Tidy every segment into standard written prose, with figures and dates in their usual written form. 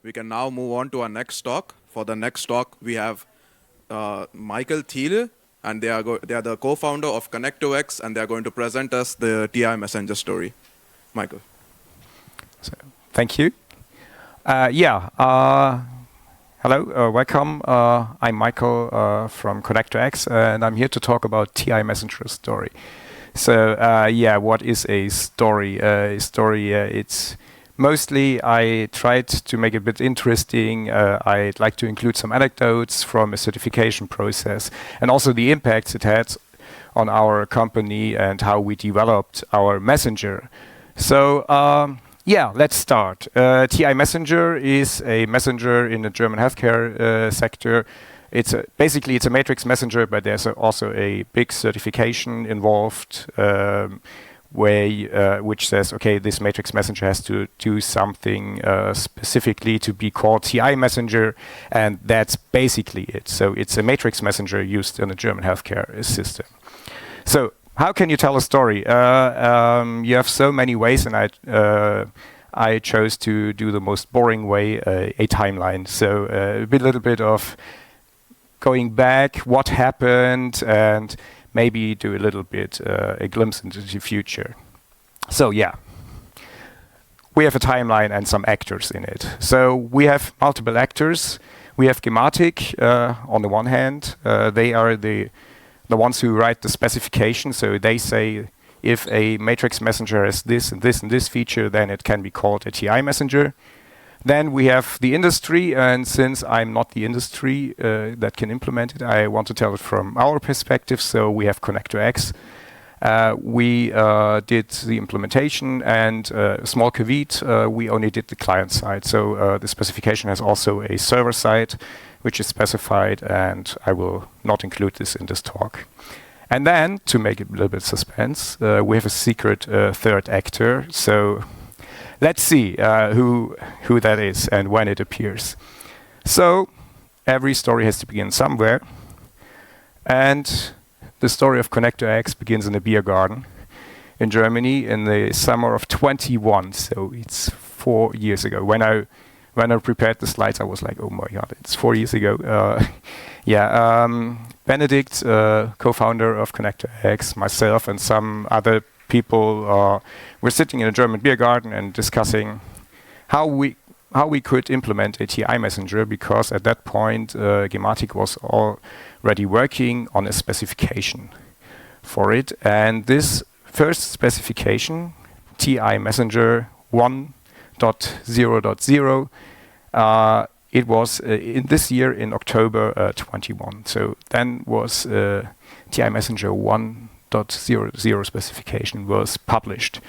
We can now move on to our next talk. For the next talk, we have Michael Thiele, and they are the co-founder of Connect2X, and they are going to present us the TI Messenger story. Michael. So, thank you. Hello, welcome. I'm Michael from Connect2X, and I'm here to talk about TI Messenger story. So, what is a story? It's mostly I tried to make it a bit interesting. I'd like to include some anecdotes from a certification process and also the impacts it had on our company and how we developed our messenger. So, let's start. TI Messenger is a messenger in the German healthcare sector. Basically it's a matrix messenger, but there's also a big certification involved which says, okay, this matrix messenger has to do something specifically to be called TI Messenger, and that's basically it. So it's a matrix messenger used in the German healthcare system. So how can you tell a story? You have so many ways, and I chose to do the most boring way, a timeline. So a little bit of going back, what happened, and maybe do a little bit a glimpse into the future. So we have a timeline and some actors in it. So we have multiple actors. We have gematik on the one hand. They are the ones who write the specification. So they say if a matrix messenger has this and this and this feature, then it can be called a TI messenger. Then we have the industry, and since I'm not the industry that can implement it, I want to tell it from our perspective. So we have Connect2X. We did the implementation, and small caveat, we only did the client side. So the specification has also a server side, which is specified, and I will not include this in this talk. And then, to make it a little bit suspense, we have a secret third actor. So let's see who that is and when it appears. So every story has to begin somewhere. And the story of Connect2X begins in a beer garden in Germany in the summer of 21. So it's 4 years ago. When I prepared the slides, I was like, oh my God, it's 4 years ago. Benedict, co-founder of Connect2X, myself and some other people were sitting in a German beer garden and discussing how we could implement a TI messenger, because at that point gematik was already working on a specification for it, and this first specification, TI messenger 1.0.0, it was in this year in October 21. So then was TI messenger 1.0.0 specification was published,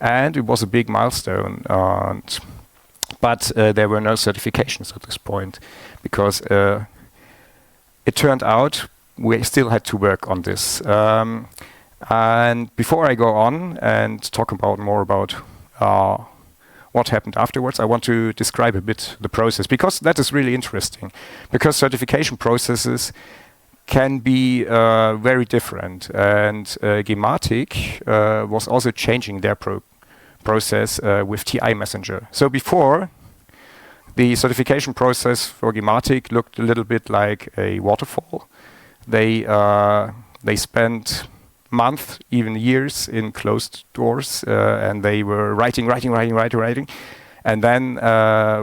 and it was a big milestone. But there were no certifications at this point, because it turned out we still had to work on this. And before I go on and talk more about what happened afterwards, I want to describe a bit the process, because that is really interesting, because certification processes can be very different, and gematik was also changing their process with TI Messenger. So before, the certification process for gematik looked a little bit like a waterfall. They spent months, even years, in closed doors, and they were writing. And then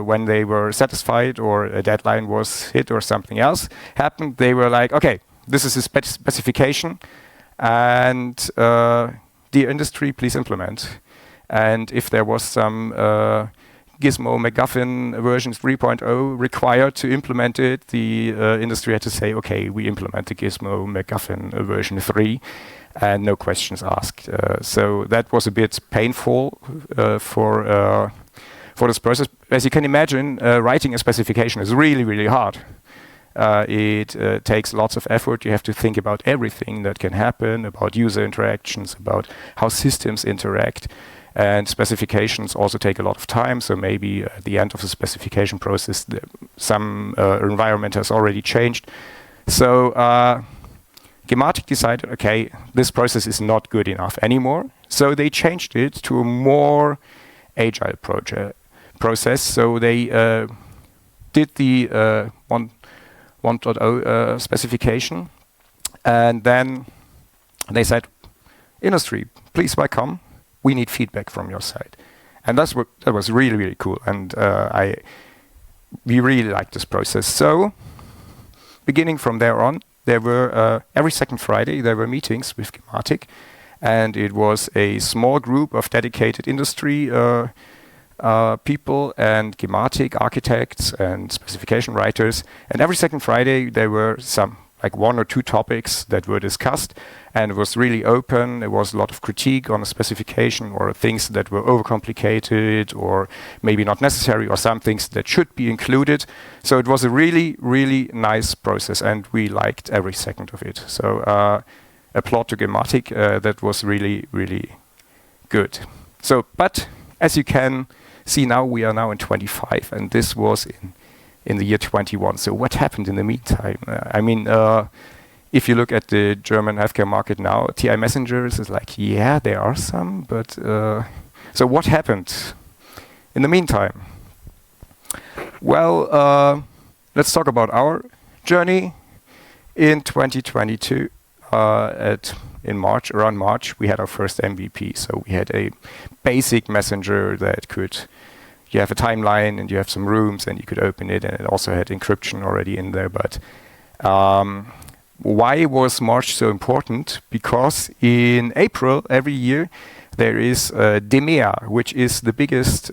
when they were satisfied or a deadline was hit or something else happened, they were like, okay, this is a specification, and dear industry, please implement. And if there was some Gizmo McGuffin version 3.0 required to implement it, the industry had to say, okay, we implement the Gizmo McGuffin version 3, and no questions asked. So that was a bit painful for this process. As you can imagine, writing a specification is really, really hard. It takes lots of effort. You have to think about everything that can happen, about user interactions, about how systems interact. And specifications also take a lot of time, so maybe at the end of the specification process, some environment has already changed. So gematik decided, okay, this process is not good enough anymore. So they changed it to a more agile process. So they did the 1.0 specification, and then they said, industry, please welcome. We need feedback from your side. And that was really, really cool. And we really liked this process. So beginning from there on, there were every second Friday there were meetings with gematik, and it was a small group of dedicated industry people and gematik architects and specification writers. And every second Friday there were some like 1 or 2 topics that were discussed, and it was really open. There was a lot of critique on the specification or things that were overcomplicated or maybe not necessary, or some things that should be included. So it was a really, really nice process, and we liked every second of it. So applaud to gematik. That was really, really good. So, but as you can see now, we are now in 25, and this was in the year 21. So what happened in the meantime? I mean, if you look at the German healthcare market now, TI messengers is like, yeah, there are some, but so what happened in the meantime? Well, let's talk about our journey. In 2022, in March, around March, we had our first MVP. So we had a basic messenger that could, you have a timeline and you have some rooms and you could open it, and it also had encryption already in there. But why was March so important? Because in April every year there is DEMEA, which is the biggest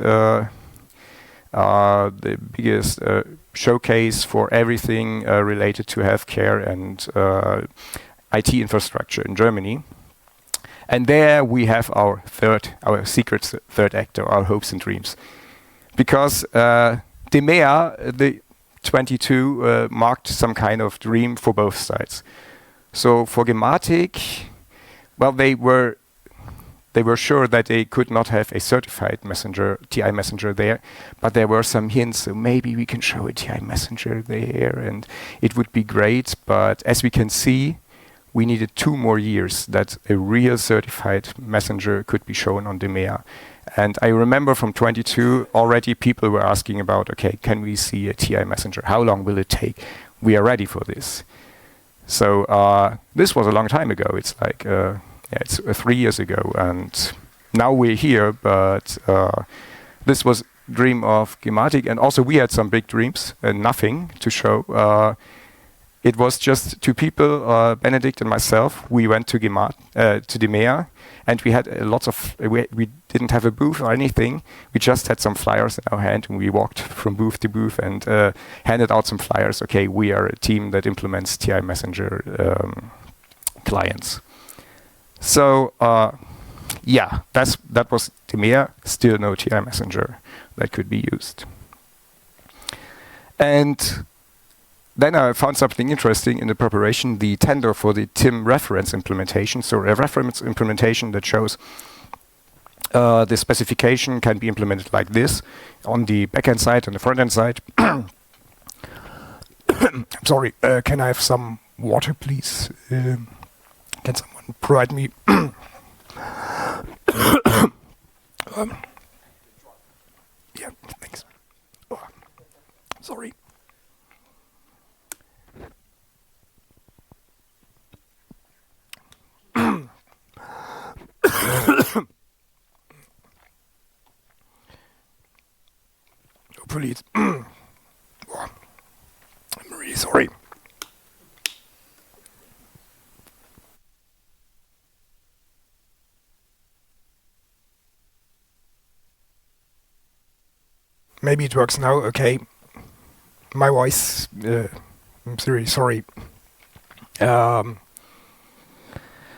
showcase for everything related to healthcare and IT infrastructure in Germany. And there we have our secret third actor, our hopes and dreams. Because DEMEA, the 22, marked some kind of dream for both sides. So for gematik, well, they were sure that they could not have a certified messenger, TI messenger there, but there were some hints, so maybe we can show a TI messenger there, and it would be great. But as we can see, we needed 2 more years that a real certified messenger could be shown on DEMEA. And I remember from 22 already people were asking about, okay, can we see a TI messenger? How long will it take? We are ready for this. So this was a long time ago. It's like, it's 3 years ago, and now we're here, but this was dream of gematik, and also we had some big dreams and nothing to show. It was just 2 people, Benedict and myself. We went to DEMEA, and we had lots of. We didn't have a booth or anything. We just had some flyers in our hand, and we walked from booth to booth and handed out some flyers. Okay, we are a team that implements TI Messenger clients. So yeah, that was DEMEA. Still no TI Messenger that could be used. And then I found something interesting in the preparation, the tender for the TIM reference implementation. So a reference implementation that shows the specification can be implemented like this on the backend side and the frontend side. I'm sorry, can I have some water, please? Can someone provide me? Yeah, thanks. Oh, sorry. Please. I'm really sorry. Maybe it works now. Okay. My voice. I'm really sorry.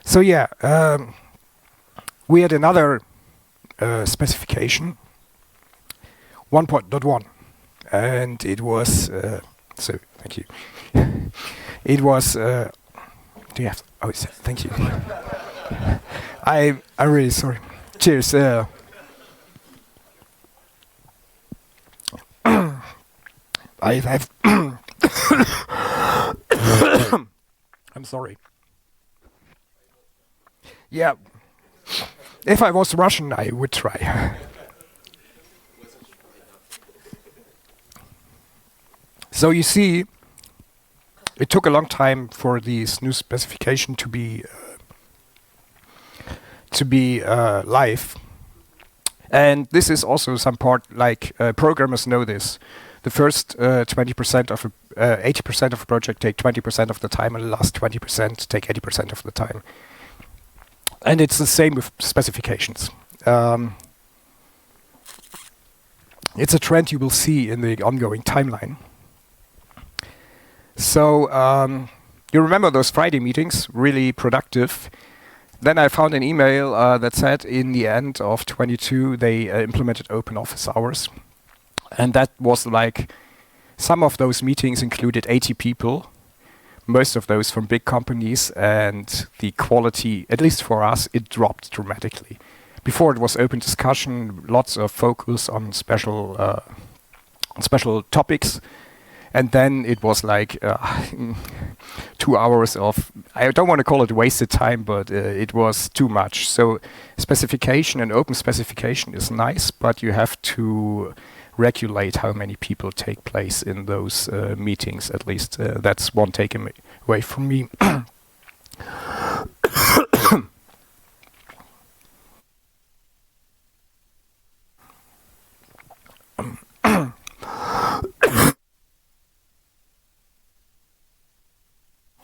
So yeah, we had another specification, 1.1, and it was. So thank you. It was. Do you have? Oh, thank you. I'm really sorry. Cheers. I have. I'm sorry. Yeah. If I was Russian, I would try. So you see, it took a long time for this new specification to be live. And this is also some part, like programmers know this. The first 20% of 80% of a project take 20% of the time, and the last 20% take 80% of the time. And it's the same with specifications. It's a trend you will see in the ongoing timeline. So you remember those Friday meetings, really productive. Then I found an email that said in the end of 22 they implemented open office hours. And that was like, some of those meetings included 80 people, most of those from big companies, and the quality, at least for us, it dropped dramatically. Before it was open discussion, lots of focus on special topics. And then it was like 2 hours of, I don't want to call it wasted time, but it was too much. So specification and open specification is nice, but you have to regulate how many people take place in those meetings. At least that's one takeaway from me.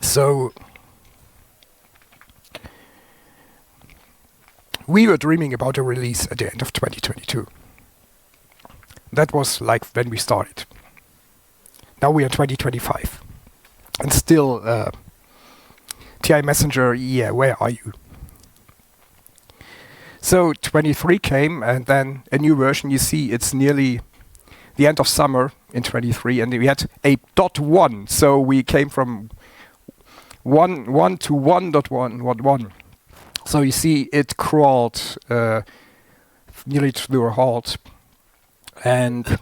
So we were dreaming about a release at the end of 2022. That was like when we started. Now we are 2025. And still, TI Messenger, yeah, where are you? So 23 came, and then a new version. You see, it's nearly the end of summer in 23, and we had a .1. So we came from 1 to 1.1. So you see, it crawled nearly to a halt. And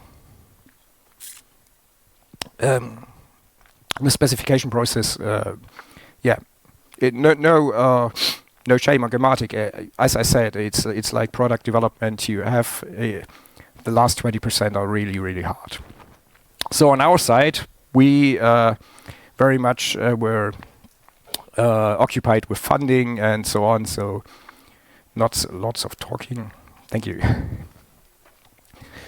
the specification process, no shame on gematik. As I said, it's like product development. You have the last 20% are really, really hard. So on our side, we very much were occupied with funding and so on. So not lots of talking. Thank you.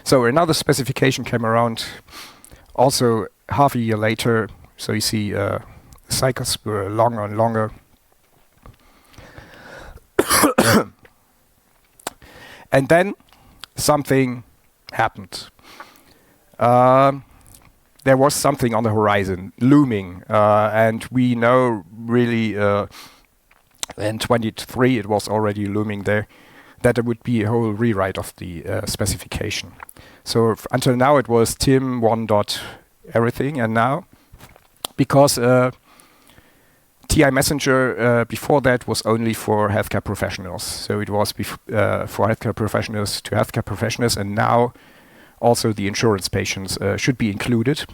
So another specification came around also half a year later. So you see cycles were longer and longer. And then something happened. There was something on the horizon, looming. And we know really in 23 it was already looming there, that there would be a whole rewrite of the specification. So until now it was TIM 1 dot everything, and now, because TI Messenger before that was only for healthcare professionals. So it was for healthcare professionals to healthcare professionals, and now also the insurance patients should be included,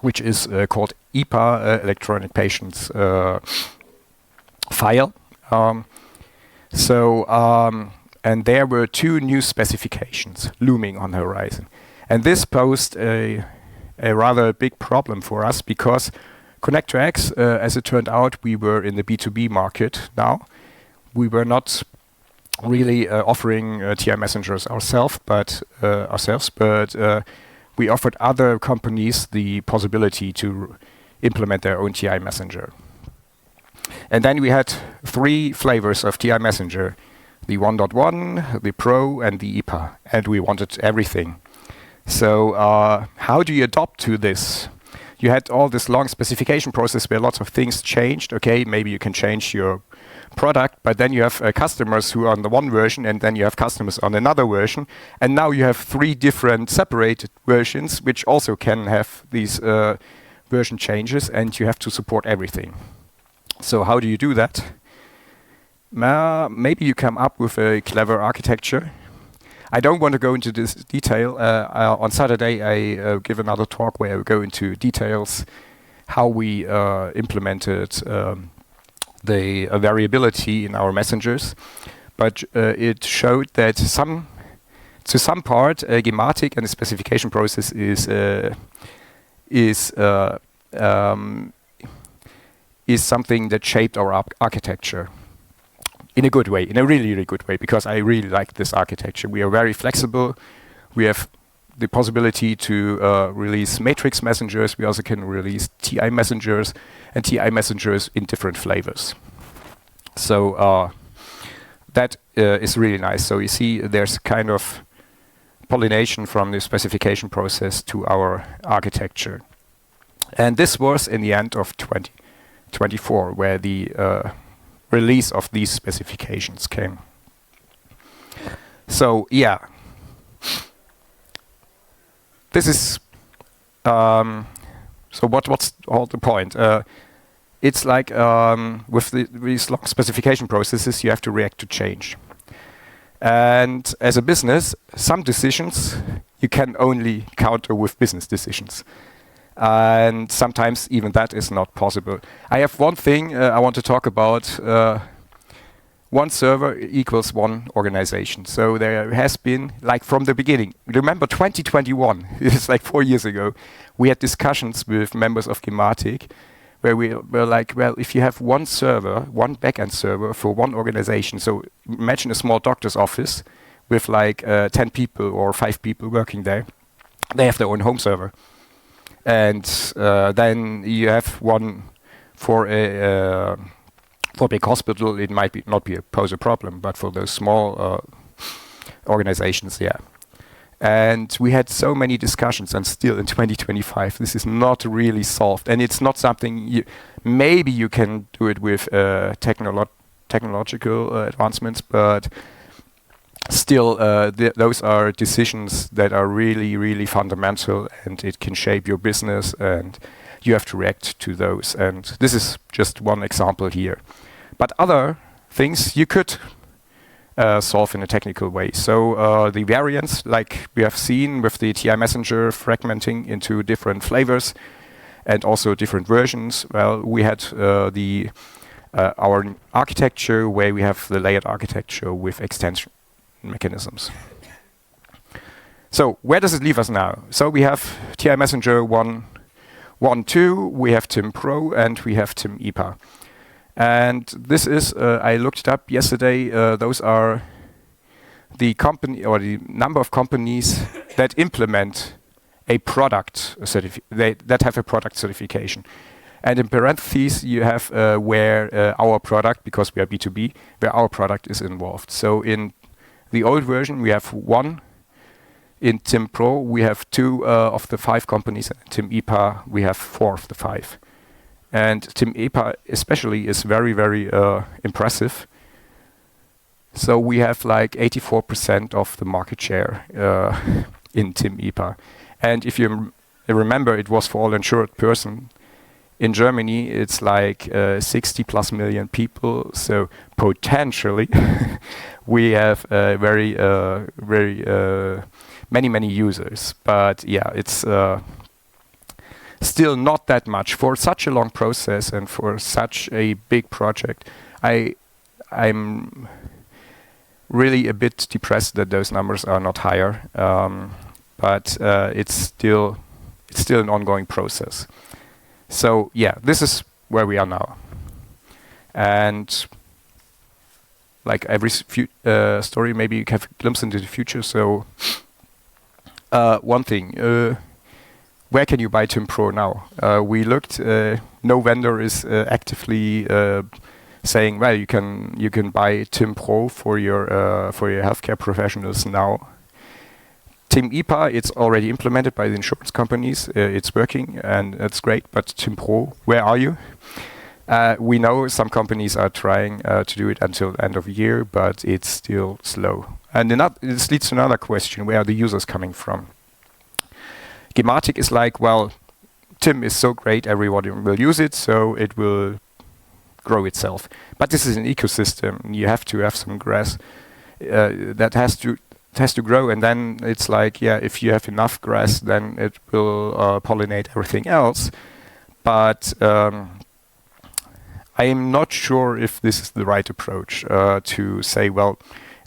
which is called EPA, Electronic Patients File. And there were 2 new specifications looming on the horizon. And this posed a rather big problem for us, because Connect2X, as it turned out, we were in the B2B market now. We were not really offering TI messengers ourselves, but we offered other companies the possibility to implement their own TI messenger. And then we had 3 flavors of TI messenger: the 1.1, the Pro, and the EPA, and we wanted everything. So how do you adapt to this? You had all this long specification process where lots of things changed. Okay, maybe you can change your product, but then you have customers who are on the one version, and then you have customers on another version, and now you have 3 different separated versions which also can have these version changes, and you have to support everything. So how do you do that? Maybe you come up with a clever architecture. I don't want to go into this detail. On Saturday I give another talk where I go into details how we implemented the variability in our messengers, but it showed that to some part, gematik and the specification process is something that shaped our architecture in a good way, in a really, really good way, because I really like this architecture. We are very flexible. We have the possibility to release matrix messengers. We also can release TI messengers, and TI messengers in different flavors. So that is really nice. So you see there's kind of pollination from the specification process to our architecture. And this was in the end of 2024, where the release of these specifications came. So yeah, this is so what's all the point? It's like with these long specification processes, you have to react to change. And as a business, some decisions you can only counter with business decisions. And sometimes even that is not possible. I have one thing I want to talk about. One server equals one organization. So there has been, like from the beginning, remember 2021, it's like 4 years ago, we had discussions with members of gematik where we were like, well, if you have one server, one backend server for one organization, so imagine a small doctor's office with like 10 people or 5 people working there, they have their own home server. And then you have one for a big hospital, it might not pose a problem, but for those small organizations, yeah. And we had so many discussions, and still in 2025, this is not really solved. And it's not something maybe you can do it with technological advancements, but still, those are decisions that are really, really fundamental, and it can shape your business, and you have to react to those. And this is just one example here. But other things you could solve in a technical way. So the variants, like we have seen with the TI messenger fragmenting into different flavors and also different versions, well, we had our architecture where we have the layered architecture with extension mechanisms. So where does it leave us now? So we have TI Messenger 1.2, we have TIM Pro, and we have TIM IPA. And this is, I looked it up yesterday, those are the company or the number of companies that implement a product that have a product certification. And in parentheses, you have where our product, because we are B2B, where our product is involved. So in the old version, we have 1. In TIM Pro, we have 2 of the 5 companies. In TIM IPA, we have 4 of the 5. And TIM IPA especially is very, very impressive. So we have like 84% of the market share in TIM IPA. And if you remember, it was for all insured person. In Germany, it's like 60 plus million people. So potentially, we have very many users. But yeah, it's still not that much for such a long process and for such a big project. I'm really a bit depressed that those numbers are not higher. But it's still an ongoing process. So yeah, this is where we are now. And like every story, maybe you have a glimpse into the future. So one thing, where can you buy TIM Pro now? We looked, no vendor is actively saying, well, you can buy TIM Pro for your healthcare professionals now. TIM IPA, it's already implemented by the insurance companies. It's working and it's great. But TIM Pro, where are you? We know some companies are trying to do it until the end of the year, but it's still slow. And this leads to another question: where are the users coming from? Gematik is like, well, TIM is so great, everyone will use it, so it will grow itself. But this is an ecosystem. You have to have some grass that has to grow, and then it's like, yeah, if you have enough grass, then it will pollinate everything else. But I am not sure if this is the right approach to say, well,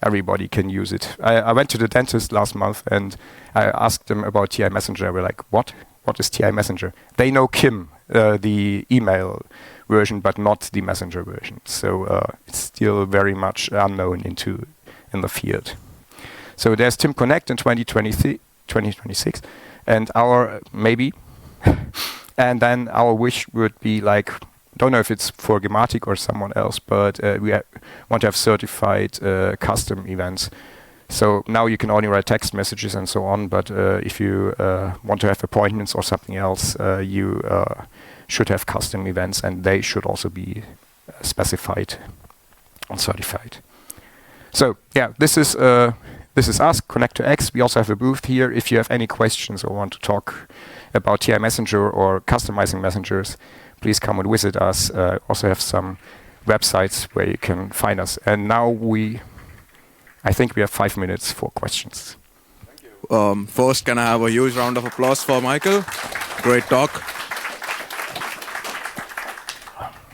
everybody can use it. I went to the dentist last month and I asked them about TI Messenger. They were like, what? What is TI Messenger? They know Kim, the email version, but not the Messenger version. So it's still very much unknown in the field. So there's Tim Connect in 2026, and our maybe, and then our wish would be like, don't know if it's for gematik or someone else, but we want to have certified custom events. So now you can only write text messages and so on, but if you want to have appointments or something else, you should have custom events, and they should also be specified and certified. So yeah, this is us, Connect2X. We also have a booth here. If you have any questions or want to talk about TI Messenger or customizing messengers, please come and visit us. Also have some websites where you can find us. And now I think we have 5 minutes for questions. Thank you. First, can I have a huge round of applause for Michael? Great talk.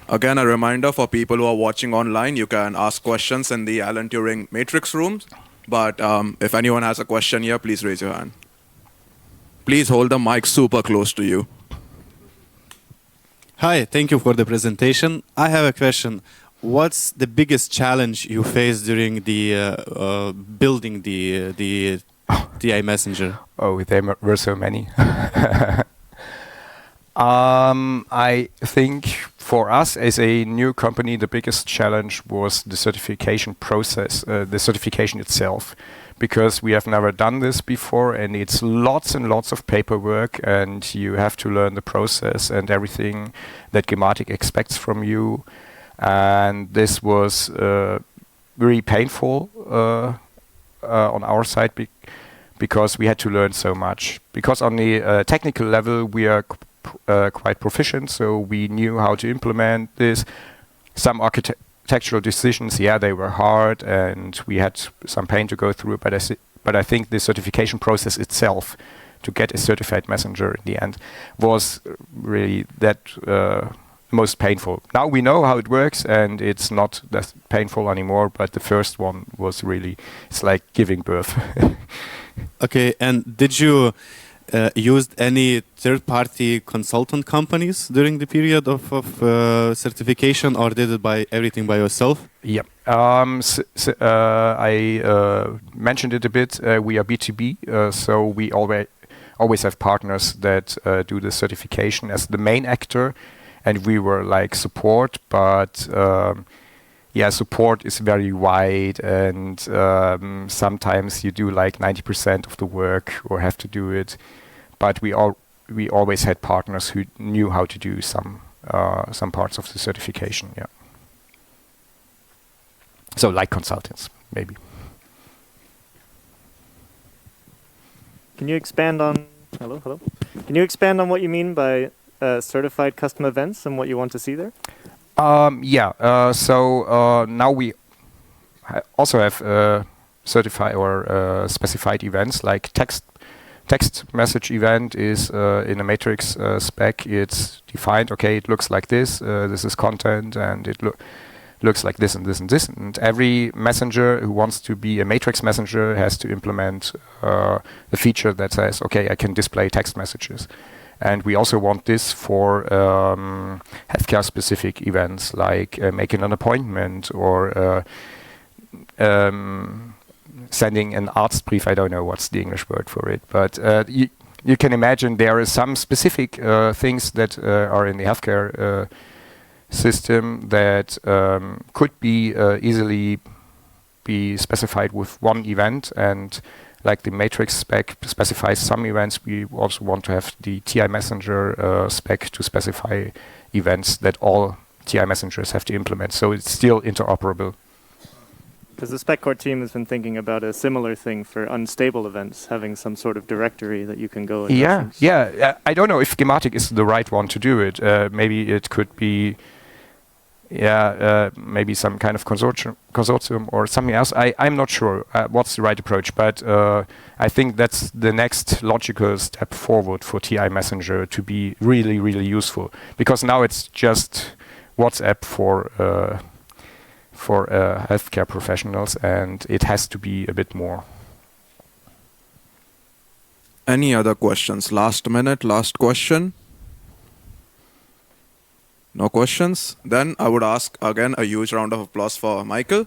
Again, a reminder for people who are watching online, you can ask questions in the Alan Turing matrix rooms. But if anyone has a question here, please raise your hand. Please hold the mic super close to you. Hi, thank you for the presentation. I have a question. What's the biggest challenge you faced during the building the TI Messenger? Oh, there were so many. I think for us as a new company, the biggest challenge was the certification process, the certification itself, because we have never done this before, and it's lots and lots of paperwork, and you have to learn the process and everything that gematik expects from you. And this was very painful on our side because we had to learn so much. Because on the technical level, we are quite proficient, so we knew how to implement this. Some architectural decisions, yeah, they were hard, and we had some pain to go through. But I think the certification process itself, to get a certified messenger in the end, was really that most painful. Now we know how it works, and it's not that painful anymore. But the first one was really, it's like giving birth. Okay, and did you used any third-party consultant companies during the period of certification, or did it everything by yourself? Yeah. I mentioned it a bit. We are B2B, so we always have partners that do the certification as the main actor, and we were like support, but yeah, support is very wide, and sometimes you do like 90% of the work or have to do it. But we always had partners who knew how to do some parts of the certification. Yeah. So like consultants, maybe. Can you expand on hello? Can you expand on what you mean by certified custom events and what you want to see there? Yeah. So now we also have certified or specified events like text message event is in a matrix spec. It's defined. Okay, it looks like this. This is content, and it looks like this and this and this. And every messenger who wants to be a matrix messenger has to implement the feature that says, okay, I can display text messages. And we also want this for healthcare-specific events, like making an appointment or sending an Arztbrief. I don't know what's the English word for it, but you can imagine there are some specific things that are in the healthcare system that could be easily be specified with one event, and like the matrix spec specifies some events, we also want to have the TI Messenger spec to specify events that all TI messengers have to implement. So it's still interoperable. Because the spec core team has been thinking about a similar thing for unstable events, having some sort of directory that you can go and reference. Yeah. I don't know if gematik is the right one to do it. Maybe it could be, maybe some kind of consortium or something else. I'm not sure what's the right approach, but I think that's the next logical step forward for TI Messenger to be really, really useful. Because now it's just WhatsApp for healthcare professionals, and it has to be a bit more. Any other questions? Last minute, last question. No questions? Then I would ask again a huge round of applause for Michael.